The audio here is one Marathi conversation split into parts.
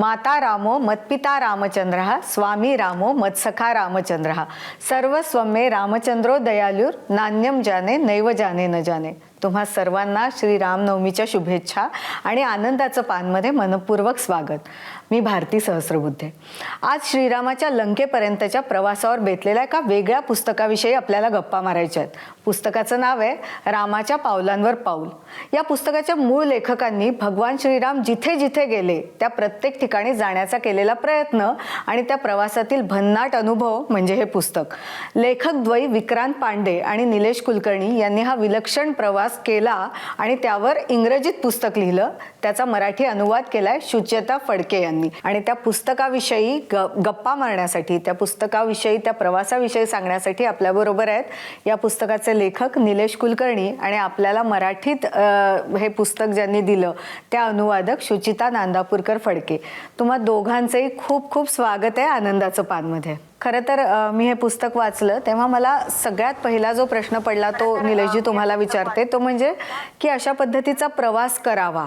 माता रामो मत्पिता रामचंद्रः स्वामी रामो मत्सखा रामचंद्रः सर्वस्वं मे रामचंद्रो दयालुर नान्यम जाने नैव जाने न जाने। तुम्हा सर्वांना श्री रामनवमीच्या शुभेच्छा आणि आनंदाचं पानमध्ये मनपूर्वक स्वागत। मी भारती सहस्रबुद्धे। आज श्रीरामाच्या लंकेपर्यंतच्या प्रवासावर बेतलेल्या एका वेगळ्या पुस्तकाविषयी आपल्याला गप्पा मारायच्या आहेत। पुस्तकाचं नाव आहे रामाच्या पावलांवर पाऊल। या पुस्तकाच्या मूळ लेखकांनी भगवान श्रीराम जिथे जिथे गेले त्या प्रत्येक ठिकाणी जाण्याचा केलेला प्रयत्न आणि त्या प्रवासातील भन्नाट अनुभव म्हणजे हे पुस्तक। लेखक द्वयी विक्रांत पांडे आणि निलेश कुलकर्णी यांनी हा विलक्षण प्रवास केला आणि त्यावर इंग्रजीत पुस्तक लिहिलं। त्याचा मराठी अनुवाद केलाय सुचेता फडके यांनी। आणि त्या पुस्तकाविषयी गप्पा मारण्यासाठी, त्या पुस्तकाविषयी, त्या प्रवासाविषयी सांगण्यासाठी आपल्या बरोबर आहेत या पुस्तकाचे लेखक निलेश कुलकर्णी आणि आपल्याला मराठीत हे पुस्तक ज्यांनी दिलं त्या अनुवादक सुचिता नांदापूरकर फडके। तुम्हा दोघांचेही खूप खूप स्वागत आहे आनंदाचं पानमध्ये। खरं तर मी हे पुस्तक वाचलं तेव्हा मला सगळ्यात पहिला जो प्रश्न पडला तो निलेशजी तुम्हाला विचारते, तो म्हणजे की अशा पद्धतीचा प्रवास करावा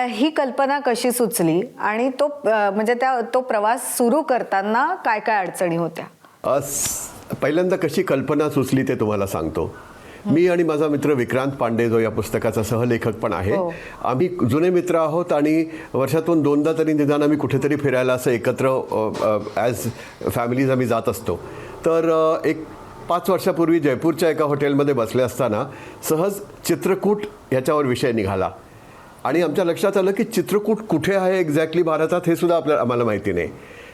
ही कल्पना कशी सुचली आणि तो म्हणजे तो प्रवास सुरू करताना काय काय अडचणी होत्या? पहिल्यांदा कशी कल्पना सुचली ते तुम्हाला सांगतो। मी आणि माझा मित्र विक्रांत पांडे जो या पुस्तकाचा सहलेखक पण आहे, आम्ही जुने मित्र आहोत आणि वर्षातून दोनदा तरी निदान आम्ही कुठेतरी फिरायला असं एकत्र ॲज फॅमिलीज आम्ही जात असतो। तर एक 5 वर्षापूर्वी जयपूरच्या एका हॉटेलमध्ये बसले असताना सहज चित्रकूट ह्याच्यावर विषय निघाला आणि आमच्या लक्षात आलं की चित्रकूट कुठे आहे एक्झॅक्टली भारतात हे सुद्धा आम्हाला माहिती नाही।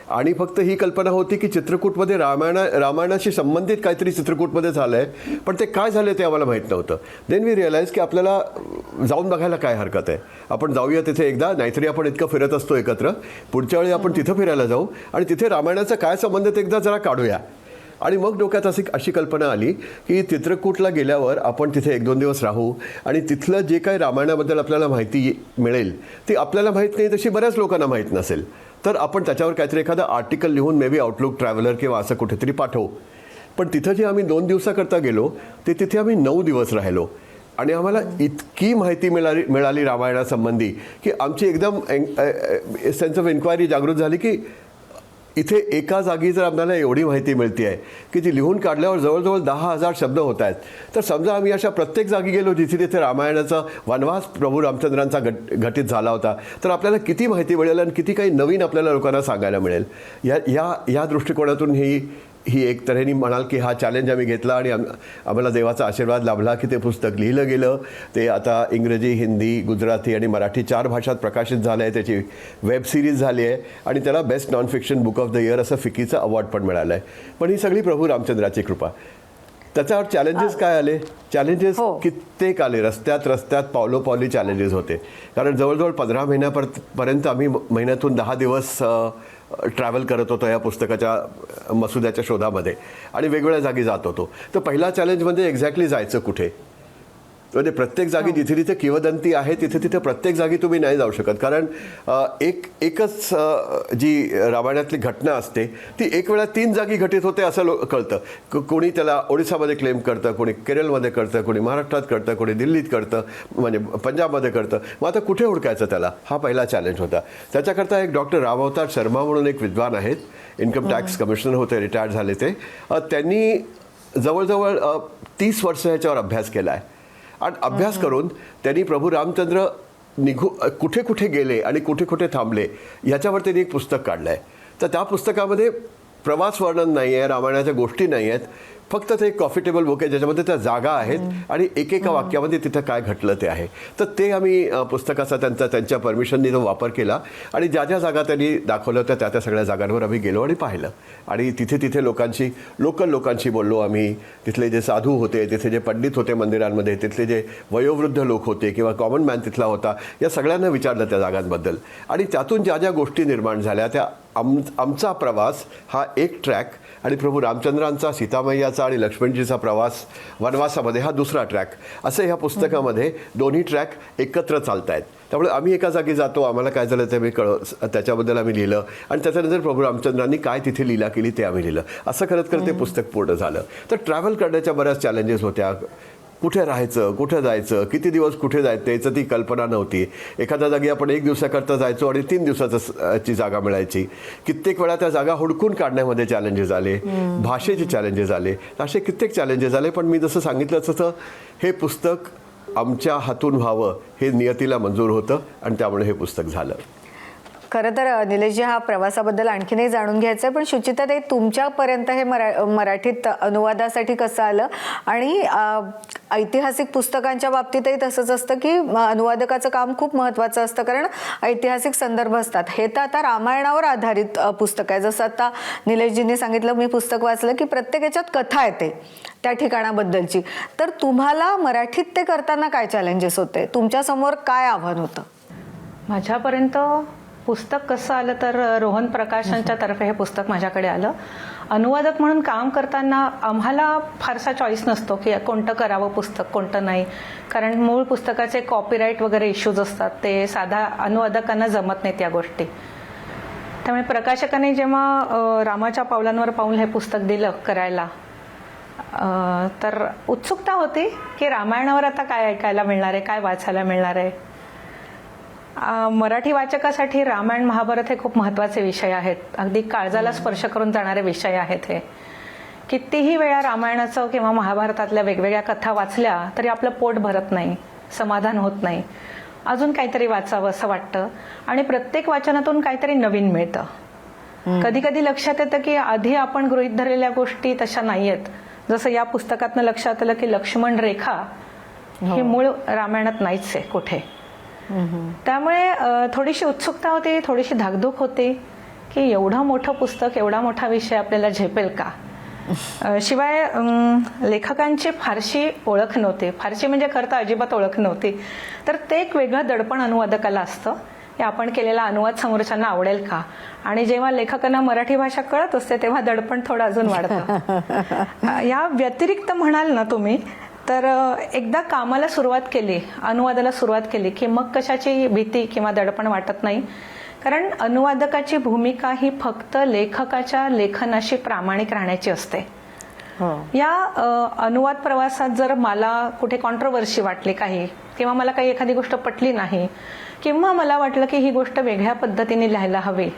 आणि फक्त ही कल्पना होती की चित्रकूटमध्ये रामायणाशी संबंधित काहीतरी चित्रकूटमध्ये झालं आहे, पण ते काय झालं ते आम्हाला माहीत नव्हतं। देन वी रिअलाइज की आपल्याला जाऊन बघायला काय हरकत आहे, आपण जाऊया तिथे एकदा, नाहीतरी आपण इतकं फिरत असतो एकत्र, पुढच्या वेळी आपण तिथं फिरायला जाऊ आणि तिथे रामायणाचा काय संबंध ते एकदा जरा काढूया। आणि मग डोक्यात अशी कल्पना आली की चित्रकूटला गेल्यावर आपण तिथे 1-2 दिवस राहू आणि तिथलं जे काही रामायणाबद्दल आपल्याला माहिती मिळेल ती आपल्याला माहीत नाही तशी बऱ्याच लोकांना माहीत नसेल, तर आपण त्याच्यावर काहीतरी एखादं आर्टिकल लिहून मे बी आउटलुक ट्रॅव्हलर किंवा असं कुठेतरी पाठवू। पण तिथं जे आम्ही 2 दिवसाकरता गेलो ते तिथे आम्ही 9 दिवस राहिलो आणि आम्हाला इतकी माहिती मिळाली रामायणासंबंधी की आमची एकदम सेन्स ऑफ एन्क्वायरी जागृत झाली की इथे एका जागी जर आपल्याला एवढी माहिती मिळते आहे की ती लिहून काढल्यावर जवळजवळ 10,000 शब्द होत आहेत, तर समजा आम्ही अशा प्रत्येक जागी गेलो जिथे तिथे रामायणाचा वनवास प्रभू रामचंद्रांचा घटित झाला होता, तर आपल्याला किती माहिती मिळेल आणि किती काही नवीन आपल्याला लोकांना सांगायला मिळेल। या दृष्टिकोनातून ही एक तऱ्हेने म्हणाल की हा चॅलेंज आम्ही घेतला आणि आम्हाला देवाचा आशीर्वाद लाभला की ते पुस्तक लिहिलं गेलं। ते आता इंग्रजी, हिंदी, गुजराती आणि मराठी 4 भाषात प्रकाशित झालं आहे, त्याची वेब सिरीज झाली आहे आणि त्याला best non fiction book of the year असं फिकीचं अवॉर्ड पण मिळालं आहे। पण ही सगळी प्रभू रामचंद्राची कृपा। त्याच्यावर चॅलेंजेस काय आले? चॅलेंजेस कित्येक आले, रस्त्यात पावलोपावली चॅलेंजेस होते, कारण जवळजवळ 15 महिन्यापर्यंत आम्ही महिन्यातून 10 दिवस ट्रॅव्हल करत होतो या पुस्तकाच्या मसुद्याच्या शोधामध्ये आणि वेगवेगळ्या जागी जात होतो। तर पहिला चॅलेंज म्हणजे एक्झॅक्टली जायचं कुठे, म्हणजे प्रत्येक जागी जिथे जिथे किंवदंती आहे तिथे तिथे प्रत्येक जागी तुम्ही नाही जाऊ शकत, कारण एकच जी रामायणातली घटना असते ती एक वेळा 3 जागी घटित होते असं कळतं। कोणी त्याला ओडिसामध्ये क्लेम करतं, कोणी केरळमध्ये करतं, कोणी महाराष्ट्रात करतं, कोणी दिल्लीत करतं, म्हणजे पंजाबमध्ये करतं। मग आता कुठे हुडकायचं त्याला, हा पहिला चॅलेंज होता। त्याच्याकरता एक डॉक्टर रामअवतार शर्मा म्हणून एक विद्वान आहेत, इन्कम टॅक्स कमिशनर होते, रिटायर्ड झाले ते, त्यांनी जवळजवळ 30 वर्ष ह्याच्यावर अभ्यास केला आहे आणि अभ्यास करून त्यांनी प्रभू रामचंद्र कुठे कुठे गेले आणि कुठे कुठे थांबले याच्यावर त्यांनी एक पुस्तक काढलं आहे। तर त्या पुस्तकामध्ये प्रवास वर्णन नाही आहे, रामायणाच्या गोष्टी नाही आहेत, फक्त ते एक कॉफी टेबल बुक आहे ज्याच्यामध्ये त्या जागा आहेत आणि एकेका वाक्यामध्ये तिथं काय घडलं ते आहे। तर ते आम्ही पुस्तकाचा त्यांच्या परमिशननी तो वापर केला आणि ज्या ज्या जागा त्यांनी दाखवल्या होत्या त्या सगळ्या जागांवर आम्ही गेलो आणि पाहिलं आणि तिथे लोकल लोकांशी बोललो आम्ही। तिथले जे साधू होते, तिथे जे पंडित होते मंदिरांमध्ये, तिथले जे वयोवृद्ध लोक होते किंवा कॉमन मॅन तिथला होता, या सगळ्यांना विचारलं त्या जागांबद्दल आणि त्यातून ज्या ज्या गोष्टी निर्माण झाल्या त्या आमचा प्रवास हा एक ट्रॅक आणि प्रभू रामचंद्रांचा, सीतामय्याचा आणि लक्ष्मणजीचा प्रवास वनवासामध्ये हा दुसरा ट्रॅक, असं ह्या पुस्तकामध्ये दोन्ही ट्रॅक एकत्र चालत आहेत। त्यामुळे आम्ही एका जागी जातो, आम्हाला काय झालं ते त्याच्याबद्दल आम्ही लिहिलं आणि त्याच्यानंतर प्रभू रामचंद्रांनी काय तिथे लीला केली ते आम्ही लिहिलं। असं करत करत ते पुस्तक पूर्ण झालं। तर ट्रॅव्हल करण्याच्या बऱ्याच चॅलेंजेस होत्या, कुठे राहायचं, कुठे जायचं, किती दिवस कुठे जायचं याचं ती कल्पना नव्हती. एखाद्या जागी आपण 1 दिवसाकरता जायचो आणि 3 दिवसाची जागा मिळायची. कित्येक वेळा त्या जागा हुडकून काढण्यामध्ये चॅलेंजेस आले, भाषेचे चॅलेंजेस आले, असे कित्येक चॅलेंजेस आले. पण मी जसं सांगितलं तसं हे पुस्तक आमच्या हातून व्हावं हे नियतीला मंजूर होतं आणि त्यामुळे हे पुस्तक झालं. खरं तर निलेशजी, हा प्रवासाबद्दल आणखीनही जाणून घ्यायचं आहे, पण शुचिताताई, तुमच्यापर्यंत हे मराठीत अनुवादासाठी कसं आलं? आणि ऐतिहासिक पुस्तकांच्या बाबतीतही तसंच असतं की अनुवादकाचं काम खूप महत्त्वाचं असतं, कारण ऐतिहासिक संदर्भ असतात. हे तर आता रामायणावर आधारित पुस्तक आहे. जसं आता निलेशजींनी सांगितलं, मी पुस्तक वाचलं की प्रत्येक याच्यात कथा येते त्या ठिकाणाबद्दलची. तर तुम्हाला मराठीत ते करताना काय चॅलेंजेस होते? तुमच्यासमोर काय आव्हान होतं? माझ्यापर्यंत पुस्तक कसं आलं तर रोहन प्रकाशनच्या तर्फे हे पुस्तक माझ्याकडे आलं. अनुवादक म्हणून काम करताना आम्हाला फारसा चॉईस नसतो की कोणतं करावं पुस्तक, कोणतं नाही. कारण मूळ पुस्तकाचे कॉपीराईट वगैरे इश्यूज असतात, ते साधा अनुवादकांना जमत नाहीत या गोष्टी. त्यामुळे प्रकाशकाने जेव्हा रामाच्या पावलांवर पाऊल हे पुस्तक दिलं करायला, तर उत्सुकता होती की रामायणावर आता काय ऐकायला मिळणार आहे, काय वाचायला मिळणार आहे. मराठी वाचकासाठी रामायण महाभारत हे खूप महत्त्वाचे विषय आहेत. अगदी काळजाला स्पर्श करून जाणारे विषय आहेत हे. कितीही वेळा रामायणाचं किंवा महाभारतातल्या वेगवेगळ्या कथा वाचल्या तरी आपलं पोट भरत नाही, समाधान होत नाही. अजून काहीतरी वाचावं असं वाटतं आणि प्रत्येक वाचनातून काहीतरी नवीन मिळतं. कधी कधी लक्षात येतं की आधी आपण गृहीत धरलेल्या गोष्टी तशा नाही आहेत. जसं या पुस्तकातनं लक्षात आलं की लक्ष्मण रेखा हे मूळ रामायणात नाहीच आहे कुठे. त्यामुळे थोडीशी उत्सुकता होती, थोडीशी धाकधूक होती की एवढं मोठं पुस्तक, एवढा मोठा विषय आपल्याला झेपेल का. शिवाय लेखकांची फारशी ओळख नव्हती, फारशी म्हणजे खरं तर अजिबात ओळख नव्हती. तर ते एक वेगळं दडपण अनुवादकाला असतं की आपण केलेला अनुवाद समोरच्यांना आवडेल का. आणि जेव्हा लेखकांना मराठी भाषा कळत असते तेव्हा दडपण थोडं अजून वाढतं. या व्यतिरिक्त म्हणाल ना तुम्ही, तर एकदा कामाला सुरुवात केली, अनुवादाला सुरुवात केली की मग कशाची भीती किंवा दडपण वाटत नाही. कारण अनुवादकाची भूमिका ही फक्त लेखकाच्या लेखनाशी प्रामाणिक राहण्याची असते. या अनुवाद प्रवासात जर मला कुठे कॉन्ट्रोवर्सी वाटली काही, किंवा मला काही एखादी गोष्ट पटली नाही, किंवा मला वाटलं की ही गोष्ट वेगळ्या पद्धतीने लिहायला हवी,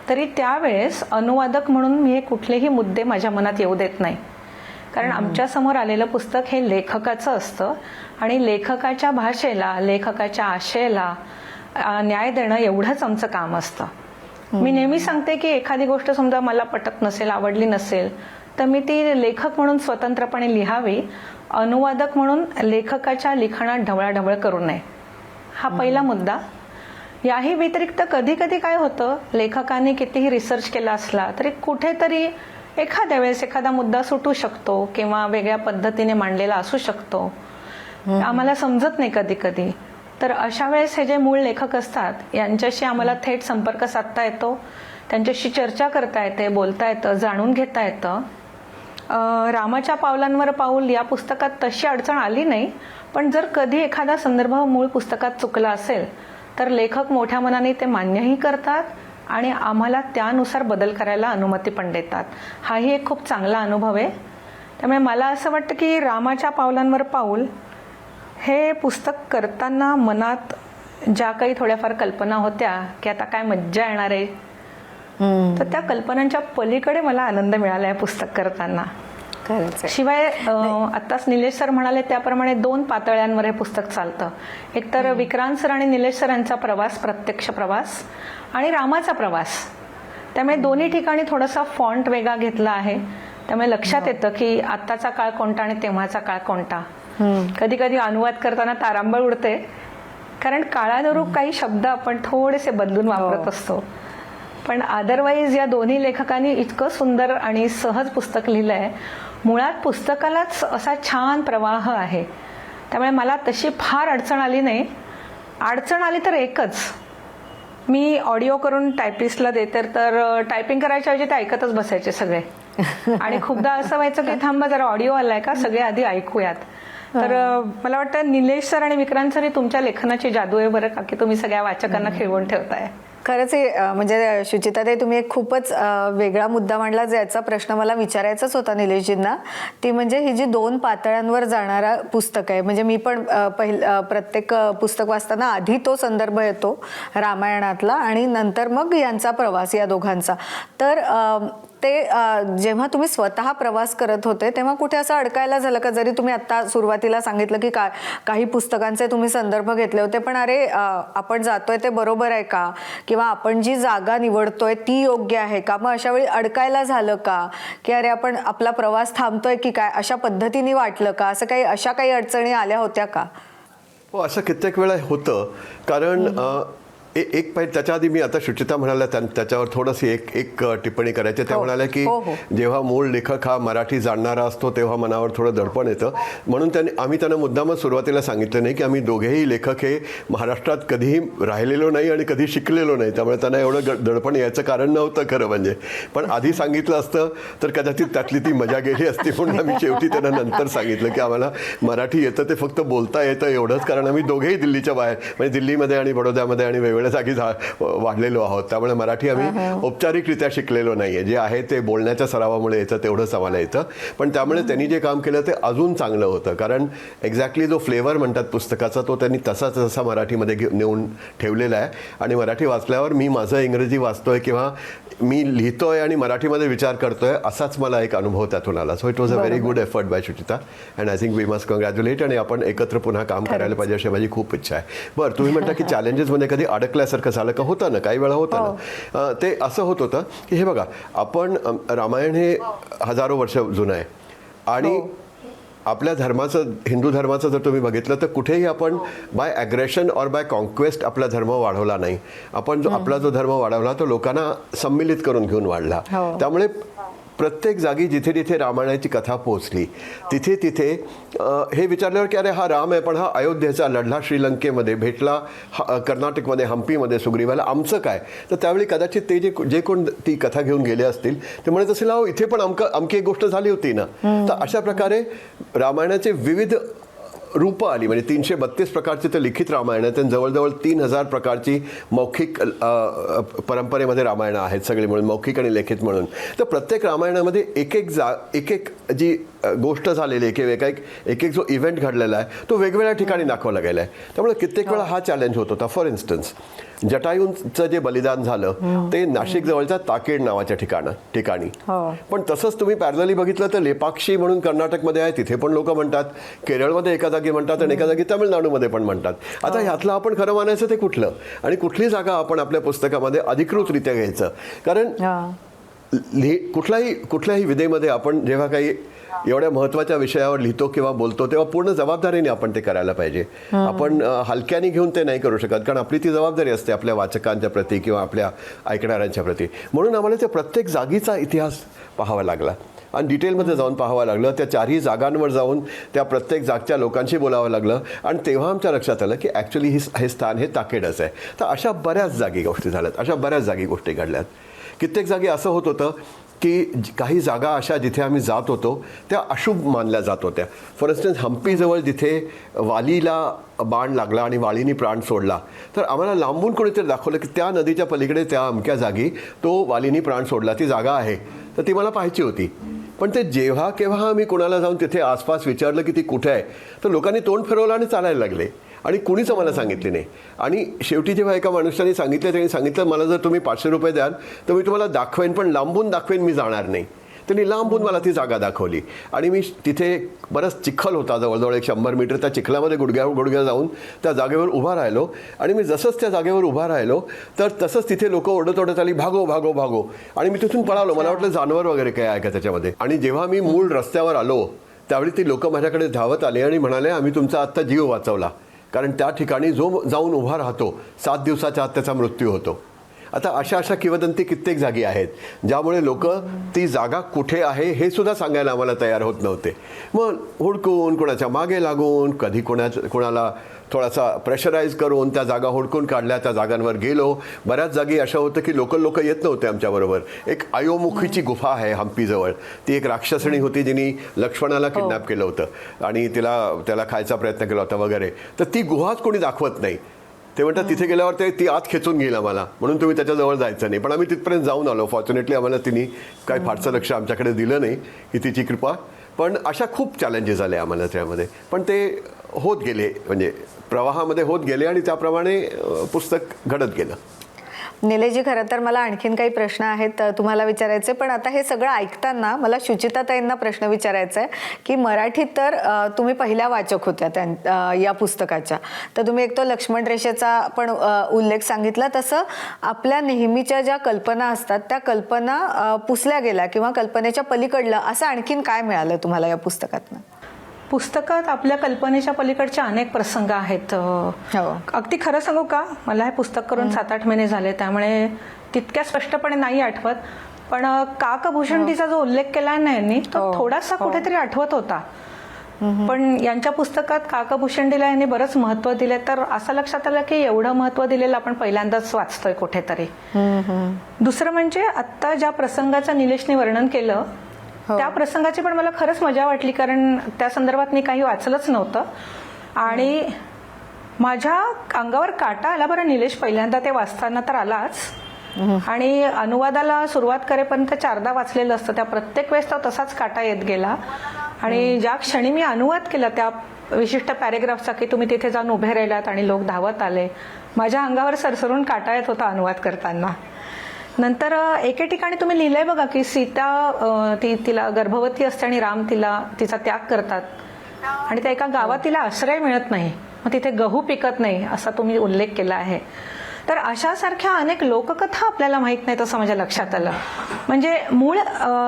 तरी त्यावेळेस अनुवादक म्हणून मी हे कुठलेही मुद्दे माझ्या मनात येऊ देत नाही. कारण आमच्या समोर आलेलं पुस्तक हे लेखकाचं असतं आणि लेखकाच्या भाषेला, लेखकाच्या आशयाला न्याय देणं एवढंच आमचं काम असतं. मी नेहमी सांगते की एखादी गोष्ट समजा मला पटत नसेल, आवडली नसेल, तर मी ती लेखक म्हणून स्वतंत्रपणे लिहावी, अनुवादक म्हणून लेखकाच्या लिखाणात ढवळाढवळ करू नये. हा पहिला मुद्दा. याही व्यतिरिक्त कधी कधी काय होतं, लेखकाने कितीही रिसर्च केला असला तरी कुठेतरी एखाद्या वेळेस एखादा मुद्दा सुटू शकतो किंवा वेगळ्या पद्धतीने मांडलेला असू शकतो, आम्हाला समजत नाही कधी कधी. तर अशा वेळेस हे जे मूळ लेखक असतात यांच्याशी आम्हाला थेट संपर्क साधता येतो, त्यांच्याशी चर्चा करता येते, बोलता येतं, जाणून घेता येतं. रामाच्या पावलांवर पाऊल या पुस्तकात तशी अडचण आली नाही, पण जर कधी एखादा संदर्भ मूळ पुस्तकात चुकला असेल तर लेखक मोठ्या मनाने ते मान्यही करतात आणि आम्हाला त्यानुसार बदल करायला अनुमती पण देतात. हाही एक खूप चांगला अनुभव आहे. त्यामुळे मला असं वाटतं की रामाच्या पावलांवर पाऊल हे पुस्तक करताना मनात ज्या काही थोड्याफार कल्पना होत्या की आता काय मज्जा येणार आहे, तर त्या कल्पनांच्या पलीकडे मला आनंद मिळाला आहे पुस्तक करताना. शिवाय आताच निलेश सर म्हणाले त्याप्रमाणे 2 पातळ्यांवर हे पुस्तक चालतं. एक तर विक्रांत सर आणि निलेश सर यांचा प्रवास, प्रत्यक्ष प्रवास, आणि रामाचा प्रवास. त्यामुळे दोन्ही ठिकाणी थोडासा फॉन्ट वेगळा घेतला आहे. त्यामुळे लक्षात येतं की आत्ताचा काळ कोणता आणि तेव्हाचा काळ कोणता. कधी कधी अनुवाद करताना तारांबळ उडते, कारण काळानुरूप काही शब्द आपण थोडेसे बदलून वापरत असतो. पण अदरवाईज या दोन्ही लेखकांनी इतकं सुंदर आणि सहज पुस्तक लिहिलंय. मुळात पुस्तकालाच असा छान प्रवाह आहे. त्यामुळे मला तशी फार अडचण आली नाही. अडचण आली तर एकच, मी ऑडिओ करून टायपिस्टला देते तर टायपिंग करायच्या ऐवजी ते ऐकतच बसायचे सगळे. आणि खूपदा असं व्हायचं की थांबा जरा ऑडिओ आलाय का, सगळे आधी ऐकूयात. तर मला वाटतं निलेश सर आणि विक्रांत सर तुमच्या लेखनाची जादू आहे बरं का, की तुम्ही सगळ्या वाचकांना खिळवून ठेवताय. खरंच हे म्हणजे शुचिताताई तुम्ही एक खूपच वेगळा मुद्दा मांडला, ज्याचा प्रश्न मला विचारायचाच होता निलेशजींना. ती म्हणजे ही जी 2 पातळ्यांवर जाणारा पुस्तक आहे. म्हणजे मी पण प्रत्येक पुस्तक वाचताना आधी तो संदर्भ येतो रामायणातला आणि नंतर मग यांचा प्रवास, या दोघांचा. तर ते जेव्हा तुम्ही स्वतः प्रवास करत होते तेव्हा कुठे असं अडकायला झालं का? जरी तुम्ही आता सुरुवातीला सांगितलं की काही पुस्तकांचे तुम्ही संदर्भ घेतले होते, पण अरे आपण जातोय ते बरोबर आहे का, किंवा आपण जी जागा निवडतोय ती योग्य आहे का? मग अशा वेळी अडकायला झालं का, की अरे आपण आपला प्रवास थांबतोय की काय, अशा पद्धतीने वाटलं का? अशा काही अडचणी आल्या होत्या का? हो, असं कित्येक वेळा होतं. कारण एक पाहिजे त्याच्या आधी मी आता शुचिता म्हणाल्या त्याच्यावर थोडंशी एक टिप्पणी करायची. त्या म्हणाल्या की जेव्हा मूळ लेखक हा मराठी जाणणारा असतो तेव्हा मनावर थोडं दडपण येतं. म्हणून आम्ही त्यांना मुद्दामच सुरुवातीला सांगितलं नाही की आम्ही दोघेही लेखक हे महाराष्ट्रात कधीही राहिलेलो नाही आणि कधी शिकलेलो नाही, त्यामुळे त्यांना एवढं दडपण यायचं कारण नव्हतं खरं म्हणजे. पण आधी सांगितलं असतं तर कदाचित त्यातली ती मजा गेली असती. म्हणून आम्ही शेवटी त्यांना नंतर सांगितलं की आम्हाला मराठी येतं, ते फक्त बोलता येतं एवढंच. कारण आम्ही दोघेही दिल्लीच्या बाहेर म्हणजे दिल्लीमध्ये आणि बडोद्यामध्ये आणि वेगवेगळ्या जागी वाढलेलो आहोत, त्यामुळे मराठी आम्ही औपचारिकरित्या शिकलेलो नाहीये. जे आहे ते बोलण्याच्या सरावामुळे येतं, तेवढंच आम्हाला येतं. पण त्यामुळे त्यांनी जे काम केलं ते अजून चांगलं होतं. कारण एक्झॅक्टली जो फ्लेवर म्हणतात पुस्तकाचा तो त्यांनी तसा मराठीमध्ये नेऊन ठेवलेला आहे. आणि मराठी वाचल्यावर मी माझं इंग्रजी वाचतोय किंवा मी लिहितोय आणि मराठीमध्ये विचार करतोय असाच मला एक अनुभव त्यातून आला. So it was a very good effort by Shuchita and I think we must congratulate. आणि आपण एकत्र पुन्हा काम करायला पाहिजे अशी माझी खूप इच्छा आहे. बरं, तुम्ही म्हणता की चॅलेंजेसमध्ये कधी अडकल्यासारखं झालं का? होतं ना, काही वेळा होतं ना. ते असं होत होतं की हे बघा, आपण रामायण हे हजारो वर्ष जुनं आहे आणि आपल्या धर्माचं, हिंदू धर्माचं जर तुम्ही बघितलं तर कुठेही आपण by aggression or by conquest आपला धर्म वाढवला नाही. आपण आपला जो धर्म वाढवला तो लोकांना सम्मिलित करून घेऊन वाढला. त्यामुळे प्रत्येक जागी जिथे जिथे रामायणाची कथा पोहोचली तिथे तिथे हे विचारल्यावर की अरे हा राम आहे, पण हा अयोध्येचा लढला, श्रीलंकेमध्ये भेटला, कर्नाटकमध्ये हम्पीमध्ये सुग्रीवाला, आमचं काय? तर त्यावेळी कदाचित ते जे कोण ती कथा घेऊन गेले असतील ते म्हणत असेल अहो इथे पण अमकी एक गोष्ट झाली होती ना. तर अशा प्रकारे रामायणाचे विविध रूपं आली. म्हणजे 332 प्रकारचे ते लिखित रामायण आहेत आणि जवळजवळ 3000 प्रकारची मौखिक परंपरेमध्ये रामायणं आहेत सगळी म्हणून, मौखिक आणि लेखित म्हणून. तर प्रत्येक रामायणामध्ये एक एक जी गोष्ट झालेली आहे, एक जो इव्हेंट घडलेला आहे तो वेगवेगळ्या ठिकाणी दाखवला गेला आहे. त्यामुळे कित्येक वेळा हा चॅलेंज होत होता. फॉर इन्स्टन्स जटायूंचं जे बलिदान झालं ते नाशिक जवळच्या ताकेड नावाच्या ठिकाणी. पण तसंच तुम्ही पॅरलली बघितलं तर लेपाक्षी म्हणून कर्नाटकमध्ये आहे, तिथे पण लोक म्हणतात, केरळमध्ये एका जागी म्हणतात आणि एका जागी तामिळनाडूमध्ये पण म्हणतात. आता ह्यातलं आपण खरं मानायचं ते कुठलं आणि कुठली जागा आपण आपल्या पुस्तकामध्ये अधिकृतरित्या घ्यायचं? कारण कुठल्याही विधेमध्ये आपण जेव्हा काही एवढ्या महत्त्वाच्या विषयावर लिहितो किंवा बोलतो तेव्हा पूर्ण जबाबदारीने आपण ते करायला पाहिजे. आपण हलक्याने घेऊन ते नाही करू शकत, कारण आपली ती जबाबदारी असते आपल्या वाचकांच्या प्रती किंवा आपल्या ऐकणाऱ्यांच्या प्रती. म्हणून आम्हाला त्या प्रत्येक जागीचा इतिहास पाहावा लागला आणि डिटेलमध्ये जाऊन पाहावं लागलं. त्या 4ही जागांवर जाऊन त्या प्रत्येक जागच्या लोकांशी बोलावं लागलं आणि तेव्हा आमच्या लक्षात आलं की ॲक्च्युली हे स्थान हे ताकेडच आहे. तर अशा बऱ्याच जागी गोष्टी झाल्यात, अशा बऱ्याच जागी गोष्टी घडल्यात. कित्येक जागी असं होत होतं की काही जागा अशा जिथे आम्ही जात होतो त्या अशुभ मानल्या जात होत्या. फॉर इन्स्टन्स हम्पीजवळ जिथे वालीला बाण लागला आणि वालीनी प्राण सोडला, तर आम्हाला लांबून कोणीतरी दाखवलं की त्या नदीच्या पलीकडे त्या अमक्या जागी तो वालीनी प्राण सोडला, ती जागा आहे. तर ती मला पाहायची होती. पण ते जेव्हा केव्हा आम्ही कोणाला जाऊन तिथे आसपास विचारलं की ती कुठे आहे, तर लोकांनी तोंड फिरवलं आणि चालायला लागले आणि कुणीच आम्हाला सांगितले नाही. आणि शेवटी जेव्हा एका माणसाने सांगितलं, त्यांनी सांगितलं मला जर तुम्ही 500 रुपये द्याल तर मी तुम्हाला दाखवेन, पण लांबून दाखवेन, मी जाणार नाही. त्यांनी लांबून मला ती जागा दाखवली आणि मी तिथे बराच चिखल होता, जवळजवळ 100 मीटर. त्या चिखलामध्ये गुडघ्या जाऊन त्या जागेवर उभा राहिलो आणि मी जसंच त्या जागेवर उभा राहिलो तर तसंच तिथे लोक ओढत आली भागो भागो भागो आणि मी तिथून पळालो. मला वाटलं जानवर वगैरे काय आहे का त्याच्यामध्ये. आणि जेव्हा मी मूळ रस्त्यावर आलो त्यावेळी ती लोक माझ्याकडे धावत आले आणि म्हणाले आम्ही तुमचा आत्ता जीव वाचवला, कारण त्या ठिकाणी जो जाऊन उभा राहतो 7 दिवसाच्या आत त्याचा मृत्यू होतो. आता अशा किंवदंती कित्येक जागी आहेत ज्यामुळे लोक ती जागा कुठे आहे हे सुद्धा सांगायला आम्हाला तयार होत नव्हते. मग हुडकून, कोणाच्या मागे लागून, कधी कोणाला थोडासा प्रेशराईज करून त्या जागा हुडकून काढल्या, त्या जागांवर गेलो. बऱ्याच जागी अशा होतं की लोक येत नव्हते आमच्याबरोबर. एक अयोमुखीची गुफा आहे हम्पीजवळ, ती एक राक्षसणी होती जिने लक्ष्मणाला किडनॅप केलं होतं आणि त्याला खायचा प्रयत्न केला होता वगैरे. तर ती गुहाच कोणी दाखवत नाही. ते म्हणतात तिथे गेल्यावर ती आत खेचून घेईल आम्हाला, म्हणून तुम्ही त्याच्याजवळ जायचं नाही. पण आम्ही तिथपर्यंत जाऊन आलो. फॉर्च्युनेटली आम्हाला तिने काही फारसं लक्ष आमच्याकडे दिलं नाही, ही तिची कृपा. पण अशा खूप चॅलेंजेस आले आम्हाला त्यामध्ये, पण ते होत गेले, म्हणजे प्रवाहामध्ये होत गेले आणि त्याप्रमाणे पुस्तक घडत गेलं. निलेशजी, खरं तर मला आणखीन काही प्रश्न आहेत तुम्हाला विचारायचे, पण आता हे सगळं ऐकताना मला शुचिताताईंना प्रश्न विचारायचा आहे की मराठीत तर तुम्ही पहिल्या वाचक होत्या या पुस्तकाच्या, तर तुम्ही एक तो लक्ष्मण रेषेचा पण उल्लेख सांगितला, तसं आपल्या नेहमीच्या ज्या कल्पना असतात त्या कल्पना पुसल्या गेल्या किंवा कल्पनेच्या पलीकडलं असं आणखीन काय मिळालं तुम्हाला या पुस्तकातनं? पुस्तकात आपल्या कल्पनेच्या पलीकडचे अनेक प्रसंग आहेत. अगदी खरं सांगू का, मला हे पुस्तक करून 7-8 महिने झाले, त्यामुळे तितक्या स्पष्टपणे नाही आठवत. पण काकभूषणटीचा जो उल्लेख केला ना यांनी, तो थोडासा कुठेतरी आठवत होता. पण यांच्या पुस्तकात काकभूषणटीला यांनी बरंच महत्व दिले, तर असं लक्षात आलं की एवढं महत्व दिलेलं आपण पहिल्यांदाच वाचतोय कुठेतरी. दुसरं म्हणजे आत्ता ज्या प्रसंगाचं निलेशने वर्णन केलं त्या प्रसंगाची पण मला खरंच मजा वाटली, कारण त्या संदर्भात मी काही वाचलंच नव्हतं आणि माझ्या अंगावर काटा आला बरं निलेश. पहिल्यांदा ते वाचताना तर आलाच, आणि अनुवादाला सुरुवात करेपर्यंत 4दा वाचलेलं असतं, त्या प्रत्येक वेळेस तो तसाच काटा येत गेला. आणि ज्या क्षणी मी अनुवाद केला त्या विशिष्ट पॅरेग्राफचा, की तुम्ही तिथे जाऊन उभे राहिलात आणि लोक धावत आले, माझ्या अंगावर सरसरून काटा येत होता अनुवाद करताना. नंतर एके ठिकाणी तुम्ही लिहिलंय बघा की सीता तिला गर्भवती असते आणि राम तिचा त्याग करतात आणि त्या एका गावात तिला आश्रय मिळत नाही, मग तिथे गहू पिकत नाही असा तुम्ही उल्लेख केला आहे. तर अशा सारख्या अनेक लोककथा आपल्याला माहित नाहीत असं माझ्या लक्षात आलं. म्हणजे मूळ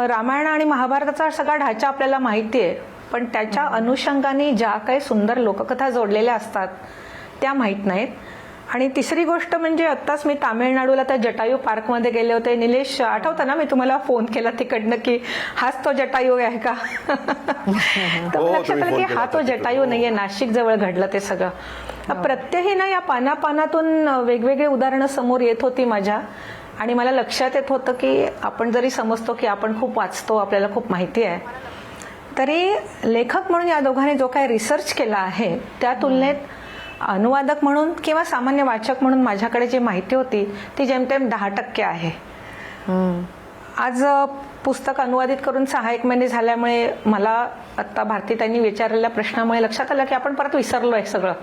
रामायण आणि महाभारताचा सगळा ढाचा आपल्याला माहिती आहे, पण त्याच्या अनुषंगाने ज्या काही सुंदर लोककथा जोडलेल्या असतात त्या माहीत नाहीत. आणि तिसरी गोष्ट म्हणजे आत्ताच मी तामिळनाडूला त्या जटायू पार्कमध्ये गेले होते. निलेश, आठवतं ना मी तुम्हाला फोन केला तिकडनं की हाच तो जटायू आहे का? तर मला लक्षात आलं की हा तो जटायू नाहीये, नाशिक जवळ घडलं ते सगळं. प्रत्येकी ना या पानापानातून वेगवेगळी उदाहरणं समोर येत होती माझ्या, आणि मला लक्षात येत होतं की आपण जरी समजतो की आपण खूप वाचतो, आपल्याला खूप माहिती आहे, तरी लेखक म्हणून या दोघांनी जो काही रिसर्च केला आहे त्या तुलनेत अनुवादक म्हणून किंवा सामान्य वाचक म्हणून माझ्याकडे जी माहिती होती ती जेमतेम 10% आहे. आज पुस्तक अनुवादित करून 6-1 महिने झाल्यामुळे मला आता भारतीताईंनी विचारलेल्या प्रश्नामुळे लक्षात आलं की आपण परत विसरलोय सगळं.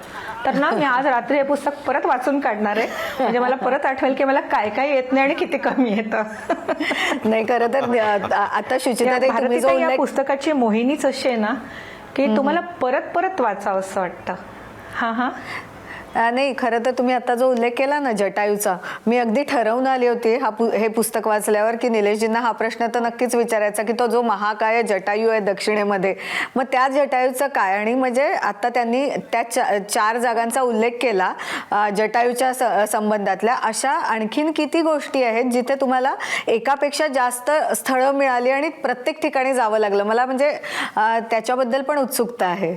तर ना मी आज रात्री हे पुस्तक परत वाचून काढणार आहे, म्हणजे मला परत आठवेल की मला काय काय येत नाही आणि किती कमी येतं. नाही, खरं तर आता शुचिताताई या पुस्तकाची मोहिनीच अशी आहे ना की तुम्हाला परत परत वाचावं असं वाटतं. नाही, खरं तर तुम्ही आता जो उल्लेख केला ना जटायूचा, मी अगदी ठरवून आली होती हे पुस्तक वाचल्यावर की निलेशजींना हा प्रश्न तर नक्कीच विचारायचा की तो जो महाकाय जटायू आहे दक्षिणेमध्ये, मग त्या जटायूचं काय. आणि म्हणजे आता त्यांनी त्या 4 जागांचा उल्लेख केला जटायूच्या संबंधातल्या. अशा आणखीन किती गोष्टी आहेत जिथे तुम्हाला एकापेक्षा जास्त स्थळं मिळाली आणि प्रत्येक ठिकाणी जावं लागलं? मला म्हणजे त्याच्याबद्दल पण उत्सुकता आहे.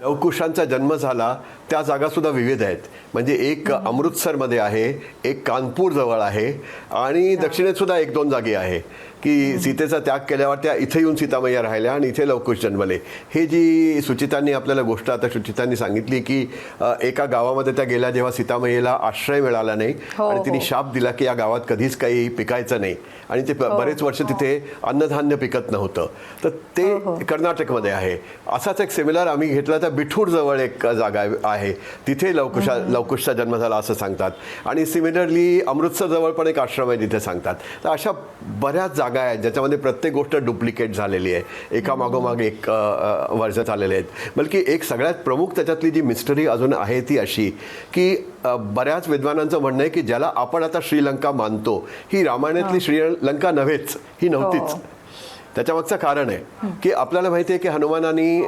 लवकुशांचा जन्म झाला त्या जागा सुद्धा विविध आहेत. म्हणजे एक अमृतसरमध्ये आहे, एक कानपूर जवळ आहे, आणि दक्षिणेत सुद्धा 1-2 जागी आहे की सीतेचा त्याग केल्यावर त्या इथे येऊन सीतामय्या राहिल्या आणि इथे लवकुश जन्मले. हे जी सुचितांनी आपल्याला गोष्ट आता शुचितांनी सांगितली की एका गावामध्ये त्या गेल्या जेव्हा सीतामय्येला आश्रय मिळाला नाही आणि तिने शाप दिला की या गावात कधीच काही पिकायचं नाही, आणि ते बरेच वर्ष तिथे अन्नधान्य पिकत नव्हतं. तर ते कर्नाटकमध्ये आहे. असाच एक सिमिलर आम्ही घेतला तर बिठूर जवळ एक जागा आहे, तिथे लवकुशचा जन्म झाला असं सांगतात. आणि सिमिलरली अमृतसर जवळ पण एक आश्रम आहे तिथे सांगतात. तर अशा बऱ्याच जागा आहेत ज्याच्यामध्ये प्रत्येक गोष्ट डुप्लिकेट झालेली आहे, एका मागोमाग एक वर्ष चाललेले आहेत. बल्कि एक सगळ्यात प्रमुख त्याच्यातली जी मिस्टरी अजून आहे ती अशी की बऱ्याच विद्वानांचं म्हणणं आहे की ज्याला आपण आता श्रीलंका मानतो ही रामायणातली श्रीलंका नव्हेच, ही नव्हतीच. त्याच्यामागचं कारण आहे की आपल्याला माहिती आहे की हनुमानाने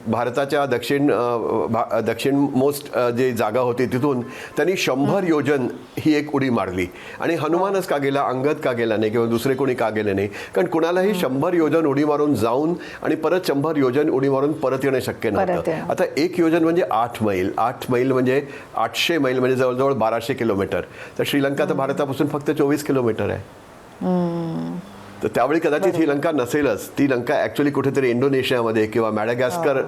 भारताच्या दक्षिण मोस्ट जे जागा होती तिथून त्यांनी 100 योजन ही एक उडी मारली. आणि हनुमानच का गेला, अंगद का गेला नाही किंवा दुसरे कोणी का गेले नाही, कारण कुणालाही 100 योजन उडी मारून जाऊन आणि परत 100 योजन उडी मारून परत येणं शक्य नव्हतं. आता 1 योजन म्हणजे 8 मैल, 8 मैल म्हणजे 800 मैल म्हणजे जवळजवळ 1200 किलोमीटर. तर श्रीलंका तर भारतापासून फक्त 24 किलोमीटर आहे. तर त्यावेळी कदाचित ही लंका नसेलच, ती लंका ॲक्च्युली कुठेतरी इंडोनेशियामध्ये किंवा मॅडागास्कर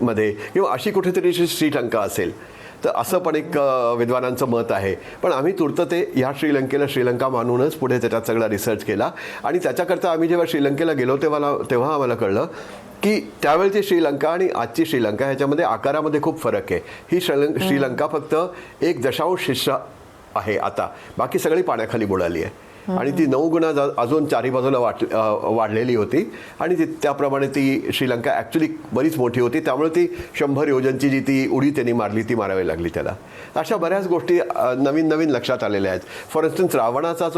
मध्ये किंवा अशी कुठेतरी श्रीलंका असेल. तर असं पण एक विद्वानांचं मत आहे. पण आम्ही तूर्त ते ह्या श्रीलंकेला श्रीलंका मानूनच पुढे त्याच्यात सगळा रिसर्च केला. आणि त्याच्याकरता आम्ही जेव्हा श्रीलंकेला गेलो तेव्हा आम्हाला कळलं की त्यावेळची श्रीलंका आणि आजची श्रीलंका ह्याच्यामध्ये आकारामध्ये खूप फरक आहे. ही श्रीलंका फक्त 1.0 हिस्सा आहे आता, बाकी सगळी पाण्याखाली बुडाली आहे. आणि ती 9 गुणा अजून चारी बाजूला वाढलेली होती. आणि त्याप्रमाणे ती श्रीलंका ॲक्च्युली बरीच मोठी होती. त्यामुळे ती 100 योजनची जी ती उडी त्यांनी मारली ती मारावी लागली त्याला. अशा बऱ्याच गोष्टी नवीन नवीन लक्षात आलेल्या आहेत. फॉर इन्स्टन्स रावणाचा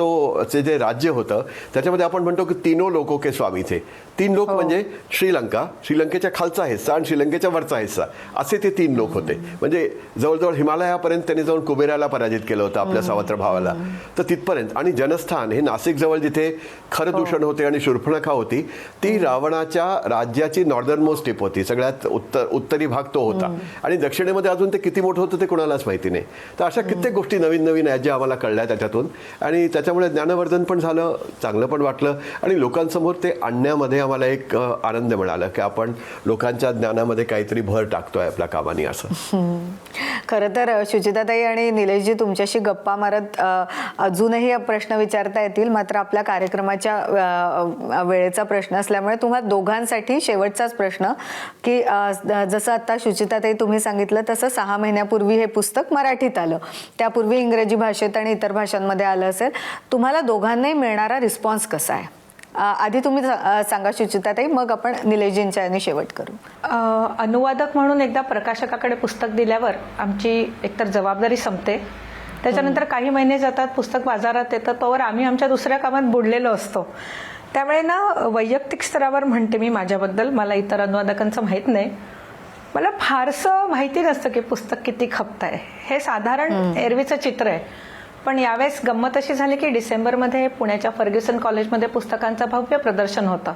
जे राज्य होतं त्याच्यामध्ये आपण म्हणतो की 3 लोको के स्वामी थे. 3 लोक म्हणजे श्रीलंकेच्या खालचा हिस्सा आणि श्रीलंकेच्या वरचा हिस्सा असे ते 3 लोक होते. म्हणजे जवळजवळ हिमालयापर्यंत त्यांनी जाऊन कुबेराला पराजित केलं होतं आपल्या सावत्र भावाला. तर तिथपर्यंत. आणि जनस्थान हे नाशिक जवळ जिथे खरदूषण होते आणि शूर्पणखा होती ती रावणाच्या राज्याची नॉर्दर्न मोस्ट टिप होती. सगळ्यात उत्तरी भाग तो होता. आणि दक्षिणेमध्ये अजून ते किती मोठं होतं ते कोणालाच माहिती नाही. तर अशा कित्येक गोष्टी नवीन नवीन आहेत ज्या आम्हाला कळल्या त्याच्यातून. आणि त्याच्यामुळे ज्ञानवर्धन पण झालं, चांगलं पण वाटलं. आणि लोकांसमोर ते आणण्यामध्ये आम्हाला एक आनंद मिळाला की आपण लोकांच्या ज्ञानामध्ये काहीतरी भर टाकतोय आपल्या कामाने असं. खरं तर शुचिताताई आणि निलेशजी तुमच्याशी गप्पा मारत अजूनही प्रश्न विचारता येतील, मात्र आपल्या कार्यक्रमाच्या वेळेचा प्रश्न असल्यामुळे तुम्हाला दोघांसाठी शेवटचाच प्रश्न की जसं आता शुचिताताई तुम्ही सांगितलं तसं 6 महिन्यापूर्वी हे पुस्तक मराठीत आलं, त्यापूर्वी इंग्रजी भाषेत आणि इतर भाषांमध्ये आलं असेल. तुम्हाला दोघांनाही मिळणारा रिस्पॉन्स कसा आहे? आधी तुम्ही सांगा शुचिताताई, मग आपण निलेशजींच्या यांनी शेवट करू. अनुवादक म्हणून एकदा प्रकाशकाकडे पुस्तक दिल्यावर आमची एकतर जबाबदारी संपते. त्याच्यानंतर काही महिने जातात, पुस्तक बाजारात येतं, तोवर आम्ही आमच्या दुसऱ्या कामात बुडलेलो असतो. त्यामुळे ना वैयक्तिक स्तरावर म्हणते मी माझ्याबद्दल, मला इतर अनुवादकांचं माहीत नाही, मला फारसं माहिती नसतं की पुस्तक किती खपत आहे. हे साधारण एरवीचं चित्र आहे. पण यावेळेस गंमत अशी झाली की डिसेंबरमध्ये पुण्याच्या फर्ग्युसन कॉलेजमध्ये पुस्तकांचं भव्य प्रदर्शन होतं.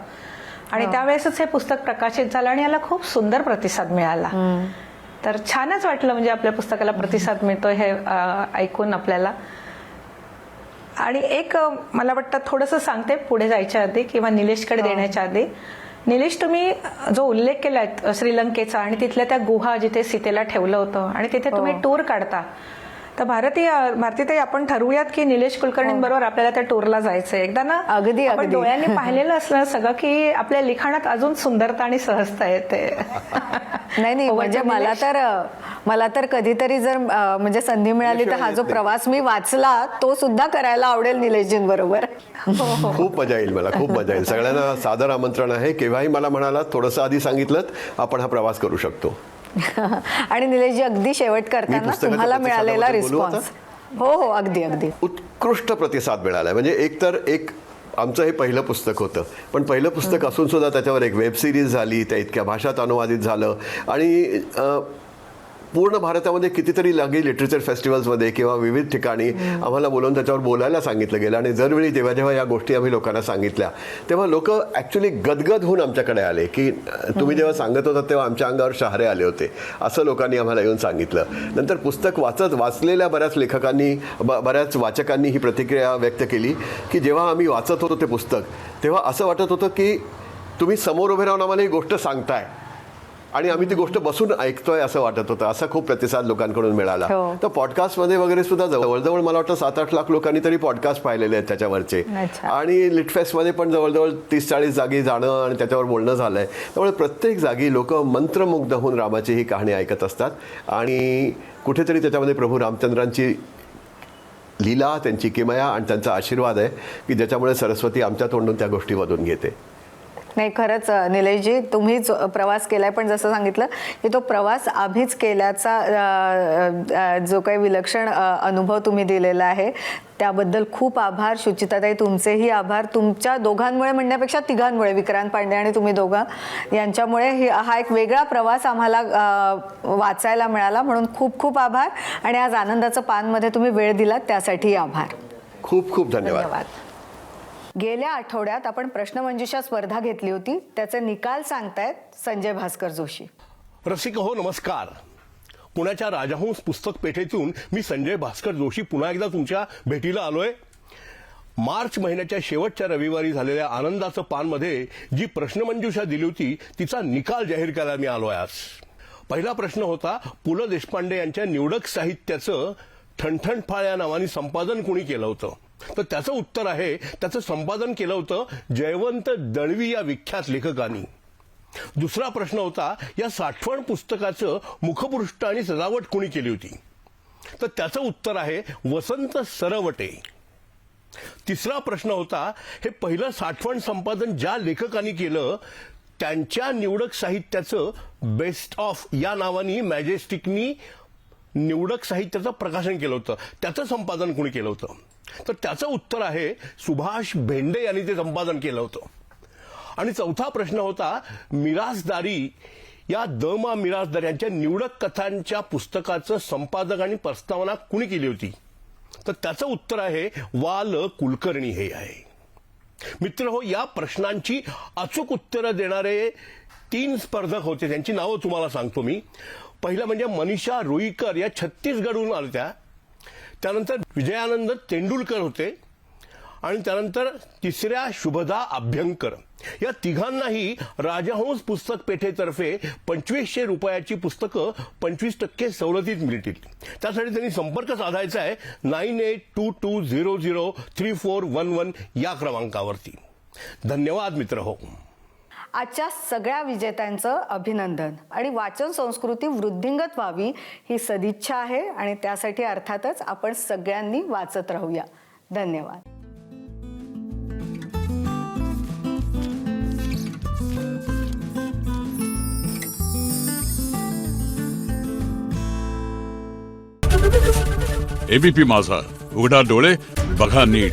आणि त्यावेळेसच हे पुस्तक प्रकाशित झालं आणि याला खूप सुंदर प्रतिसाद मिळाला. तर छानच वाटलं म्हणजे आपल्या पुस्तकाला प्रतिसाद मिळतोय हे ऐकून आपल्याला. आणि एक मला वाटतं थोडंसं सांगते पुढे जायच्या आधी किंवा निलेशकडे देण्याच्या आधी. निलेश, तुम्ही जो उल्लेख केलाय श्रीलंकेचा आणि तिथल्या त्या गुहा जिथे सीतेला ठेवलं होतं आणि तिथे तुम्ही टूर काढता, तर भारतीताई आपण ठरवूयात की निलेश कुलकर्णींबरोबर आपल्याला त्या टूरला जायचंय एकदा ना. अगदी आपण डोळ्यांनी पाहिलेलं असलं सगळं की आपल्या लिखाणात अजून सुंदरता आणि सहजता येते. नाही म्हणजे मला तर कधीतरी जर म्हणजे संधी मिळाली तर हा जो प्रवास मी वाचला तो सुद्धा करायला आवडेल निलेशजींबरोबर. खूप मजा येईल, मला खूप मजा येईल. सगळ्यांना सादर आमंत्रण आहे. केव्हाही मला म्हणाला थोडंसं आधी सांगितलं आपण हा प्रवास करू शकतो. आणि निलेशजी अगदी शेवट करताना तुम्हाला मिळालेला रिस्पॉन्स. हो अगदी उत्कृष्ट प्रतिसाद मिळाला. म्हणजे एक आमचं हे पहिलं पुस्तक होतं, पण पहिलं पुस्तक असून सुद्धा त्याच्यावर एक वेब सिरीज झाली, त्या इतक्या भाषात अनुवादित झालं. आणि पूर्ण भारतामध्ये कितीतरी लागी लिटरेचर फेस्टिवल्समध्ये किंवा विविध ठिकाणी आम्हाला बोलवून त्याच्यावर बोलायला सांगितलं गेलं. आणि दरवेळी जेव्हा या गोष्टी आम्ही लोकांना सांगितल्या तेव्हा लोक ॲक्च्युली गदगद होऊन आमच्याकडे आले की तुम्ही जेव्हा सांगत होता तेव्हा आमच्या अंगावर शहारे आले होते, असं लोकांनी आम्हाला येऊन सांगितलं. नंतर पुस्तक वाचलेल्या बऱ्याच वाचकांनी ही प्रतिक्रिया व्यक्त केली की जेव्हा आम्ही वाचत होतो ते पुस्तक तेव्हा असं वाटत होतं की तुम्ही समोर उभे राहून आम्हाला ही गोष्ट सांगताय आणि आम्ही ती गोष्ट बसून ऐकतोय असं वाटत होतं. असा खूप प्रतिसाद लोकांकडून मिळाला. तर पॉडकास्टमध्ये वगैरे सुद्धा जवळजवळ मला वाटतं 7-8 लाख लोकांनी तरी पॉडकास्ट पाहिलेले आहेत त्याच्यावरचे. आणि लिटफेस्टमध्ये पण जवळजवळ 30-40 जागी जाणं आणि त्याच्यावर बोलणं झालंय. त्यामुळे प्रत्येक जागी लोक मंत्रमुग्ध होऊन रामाची ही कहाणी ऐकत असतात. आणि कुठेतरी त्याच्यामध्ये प्रभू रामचंद्रांची लीला, त्यांची किमया आणि त्यांचा आशीर्वाद आहे की ज्याच्यामुळे सरस्वती आमच्या तोंडून त्या गोष्टी मधून घेते. नाही खरंच निलेशजी तुम्हीच प्रवास केलाय, पण जसं सांगितलं की तो प्रवास आम्हीच केल्याचा जो काही विलक्षण अनुभव तुम्ही दिलेला आहे त्याबद्दल खूप आभार. शुचिताताई तुमचेही आभार. तुमच्या दोघांमुळे म्हणण्यापेक्षा तिघांमुळे, विक्रांत पांडे आणि तुम्ही दोघं यांच्यामुळे हा एक वेगळा प्रवास आम्हाला वाचायला मिळाला, म्हणून खूप खूप आभार. आणि आज आनंदाचं पानमध्ये तुम्ही वेळ दिलात त्यासाठी आभार. खूप खूप धन्यवाद. गेल्या आठवड्यात आपण प्रश्नमंजुषा स्पर्धा घेतली होती, त्याचे निकाल सांगतायत संजय भास्कर जोशी. रसिक हो नमस्कार. पुण्याच्या राजहंस पुस्तक पेठेतून मी संजय भास्कर जोशी पुन्हा एकदा तुमच्या भेटीला आलोय. मार्च महिन्याच्या शेवटच्या रविवारी झालेल्या आनंदाचं पानमध्ये जी प्रश्नमंजुषा दिली होती तिचा निकाल जाहीर करायला मी आलोय आज. पहिला प्रश्न होता पु ल देशपांडे यांच्या निवडक साहित्याचं ठणठणफाळ या नावाने संपादन कोणी केलं होतं? तर त्याचं उत्तर आहे, त्याचं संपादन केलं होतं जयवंत दळवी या विख्यात लेखकांनी. दुसरा प्रश्न होता या साठवण पुस्तकाचं मुखपृष्ठ आणि सजावट कोणी केली होती? तर त्याचं उत्तर आहे वसंत सरवटे. तिसरा प्रश्न होता हे पहिलं साठवण संपादन ज्या लेखकांनी केलं त्यांच्या निवडक साहित्याचं बेस्ट ऑफ या नावाने मॅजेस्टिकनी निवडक साहित्याचं प्रकाशन केलं होतं, त्याचं संपादन कोणी केलं होतं? तर त्याचं उत्तर आहे सुभाष भेंडे यांनी ते संपादन केलं होतं. आणि चौथा प्रश्न होता मिरासदारी या द.मा. मिरासदार यांच्या निवडक कथांच्या पुस्तकाचं संपादक आणि प्रस्तावना कुणी केली होती? तर त्याचं उत्तर आहे वाल कुलकर्णी हे आहे. मित्र हो, या प्रश्नांची अचूक उत्तरं देणारे 3 स्पर्धक होते, त्यांची नावं तुम्हाला सांगतो मी. पहिलं म्हणजे मनीषा रुईकर या छत्तीसगडहून आल्या, त्यानंतर विजयानंद तेंडुलकर होते आणि त्यानंतर तिसऱ्या शुभदा अभ्यंकर. या तिघांनाही राजहंस पुस्तक पेठेतर्फे 2500 रुपयाची पुस्तकं 25% सवलतीत मिळतील. त्यासाठी त्यांनी संपर्क साधायचा आहे 9822003411 या क्रमांकावरती. धन्यवाद मित्र हो. आजच्या सगळ्या विजेत्यांचं अभिनंदन आणि वाचन संस्कृती वृद्धिंगत व्हावी ही सदिच्छा आहे आणि त्यासाठी अर्थातच आपण सगळ्यांनी वाचत राहूया. धन्यवाद. एबीपी माझा, उघडा डोळे बघा नीट.